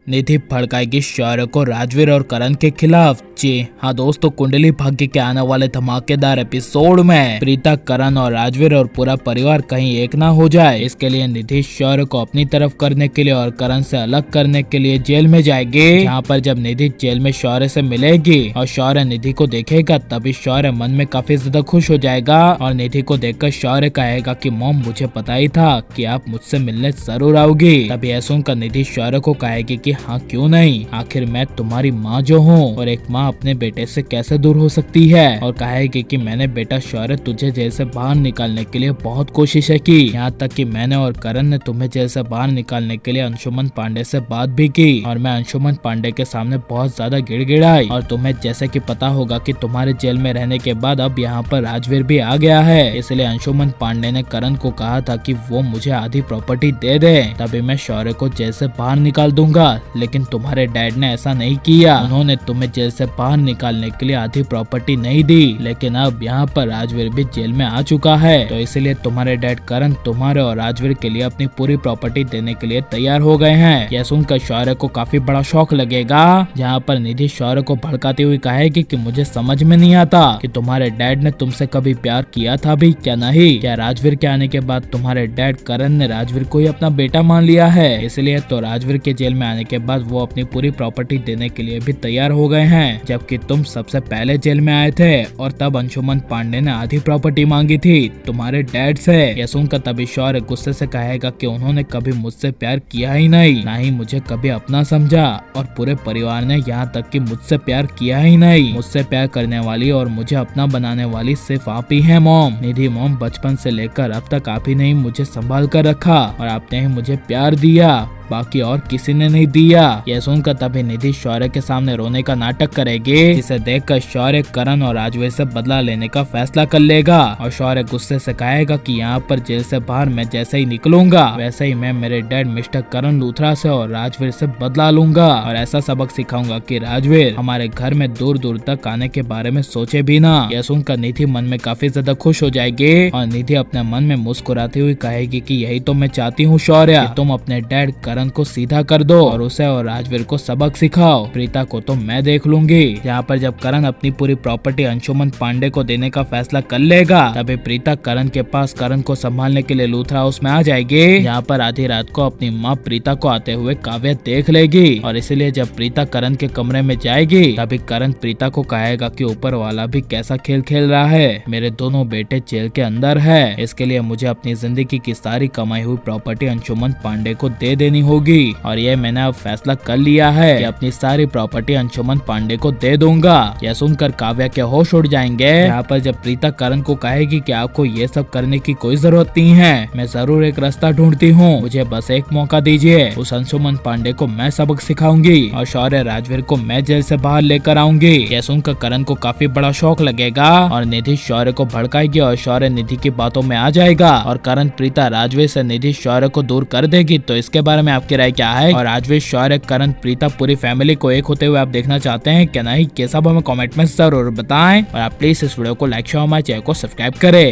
निधि भड़काएगी शौर्य को राजवीर और करण के खिलाफ। जी हाँ दोस्तों, कुंडली भाग्य के आने वाले धमाकेदार एपिसोड में प्रीता, करण और राजवीर और पूरा परिवार कहीं एक ना हो जाए, इसके लिए निधि शौर्य को अपनी तरफ करने के लिए और करण से अलग करने के लिए जेल में जाएगी। यहाँ पर जब निधि जेल में शौर्य से मिलेगी और शौर्य निधि को देखेगा, तभी शौर्य मन में काफी ज्यादा खुश हो जाएगा और निधि को देखकर शौर्य कहेगा कि मॉम, मुझे पता ही था कि आप मुझसे मिलने जरूर आओगी। तभी यह सुनकर निधि शौर्य को कहेगी कि हाँ क्यों नहीं, आखिर मैं तुम्हारी माँ जो हूँ, और एक माँ अपने बेटे से कैसे दूर हो सकती है। और कहेगी कि मैंने बेटा शौर्य तुझे जेल से बाहर निकालने के लिए बहुत कोशिशें की, यहाँ तक कि मैंने और करण ने तुम्हें जेल से बाहर निकालने के लिए अंशुमन पांडे से बात भी की और मैं अंशुमन पांडे के सामने बहुत ज्यादा गिड़गिड़ाई। और तुम्हें जैसे कि पता होगा कि तुम्हारे जेल में रहने के बाद अब यहाँ पर राजवीर भी आ गया है, इसलिए अंशुमन पांडे ने करण को कहा था कि वो मुझे आधी प्रॉपर्टी दे दे, तभी मैं शौर्य को जेल से बाहर निकाल दूंगा। लेकिन तुम्हारे डैड ने ऐसा नहीं किया, उन्होंने तुम्हें जेल से बाहर निकालने के लिए आधी प्रॉपर्टी नहीं दी। लेकिन अब यहाँ पर राजवीर भी जेल में आ चुका है, तो इसलिए तुम्हारे डैड करण तुम्हारे और राजवीर के लिए अपनी पूरी प्रॉपर्टी देने के लिए तैयार हो गए हैं। यह सुनकर शौर्य को काफी बड़ा शौक लगेगा, जहाँ पर निधि शौर्य को भड़काती हुई कहेगी कि मुझे समझ में नहीं आता कि तुम्हारे डैड ने तुमसे कभी प्यार किया था भी क्या नहीं, क्या राजवीर के आने के बाद तुम्हारे डैड करण ने राजवीर को ही अपना बेटा मान लिया है, इसलिए तो राजवीर के जेल में आने के बाद वो अपनी पूरी प्रॉपर्टी देने के लिए भी तैयार हो गए हैं, जबकि तुम सबसे पहले जेल में आए थे और तब अंशुमन पांडे ने आधी प्रॉपर्टी मांगी थी तुम्हारे डैड से। यह सुनकर तभी शौर्य गुस्से से कहेगा कि उन्होंने कभी मुझसे प्यार किया ही नहीं, ना ही मुझे कभी अपना समझा, और पूरे परिवार ने यहाँ तक कि मुझसे प्यार किया ही नहीं। मुझसे प्यार करने वाली और मुझे अपना बनाने वाली सिर्फ आप ही हैं मॉम। निधि मॉम, बचपन से लेकर अब तक आप ही ने ही मुझे संभाल कर रखा और आपने ही मुझे प्यार दिया, बाकी और किसी ने नहीं दिया। यह सुनकर तभी निधि शौर्य के सामने रोने का नाटक करेगी, जिसे देखकर शौर्य करण और राजवीर से बदला लेने का फैसला कर लेगा और शौर्य गुस्से से कहेगा कि यहाँ पर जेल से बाहर मैं जैसे ही निकलूंगा, वैसे ही मैं मेरे डैड मिस्टर करण लूथरा से और राजवीर से बदला लूंगा और ऐसा सबक सिखाऊंगा कि राजवीर हमारे घर में दूर दूर तक आने के बारे में सोचे भी ना। यह सुनकर निधि मन में काफी ज्यादा खुश हो जाएगी और निधि अपने मन में मुस्कुराती हुई कहेगी कि यही तो मैं चाहती हूँ शौर्य, तुम अपने डैड करण को सीधा कर दो और उसे और राजवीर को सबक सिखाओ। प्रीता को तो मैं देख लूंगी। यहाँ पर जब करण अपनी पूरी प्रॉपर्टी अंशुमन पांडे को देने का फैसला कर लेगा, तभी प्रीता करण के पास करण को संभालने के लिए लूथरा हाउस में आ जाएगी। यहाँ पर आधी रात को अपनी माँ प्रीता को आते हुए काव्या देख लेगी और इसलिए जब प्रीता करण के कमरे में जाएगी, तभी करण प्रीता को कहेगा कि ऊपर वाला भी कैसा खेल खेल रहा है, मेरे दोनों बेटे जेल के अंदर है, इसके लिए मुझे अपनी जिंदगी की सारी कमाई हुई प्रॉपर्टी अंशुमन पांडे को दे देनी होगी और ये मैंने अब फैसला कर लिया है कि अपनी सारी प्रॉपर्टी अंशुमन पांडे को दे दूंगा। यह सुनकर काव्या के होश उड़ जाएंगे। यहाँ पर जब प्रीता करण को कहेगी कि आपको ये सब करने की कोई जरूरत नहीं है, मैं जरूर एक रास्ता ढूंढती हूँ, मुझे बस एक मौका दीजिए, उस अंशुमन पांडे को मैं सबक सिखाऊंगी और शौर्य राजवीर को मैं जेल से बाहर लेकर आऊंगी। यह सुनकर करण को काफी बड़ा शौक लगेगा और निधि शौर्य को भड़काएगी और शौर्य निधि की बातों में आ जाएगा और करण प्रीता राजवीर से निधि शौर्य को दूर कर देगी। तो इसके बारे में आपकी राय क्या है और राजवीर, शौर्य, करण, प्रीता पूरी फैमिली को एक होते हुए आप देखना चाहते हैं क्या नहीं, कैसा हमें कमेंट में जरूर बताएं और आप प्लीज इस वीडियो को लाइक शेयर और हमारे चैनल को सब्सक्राइब करें।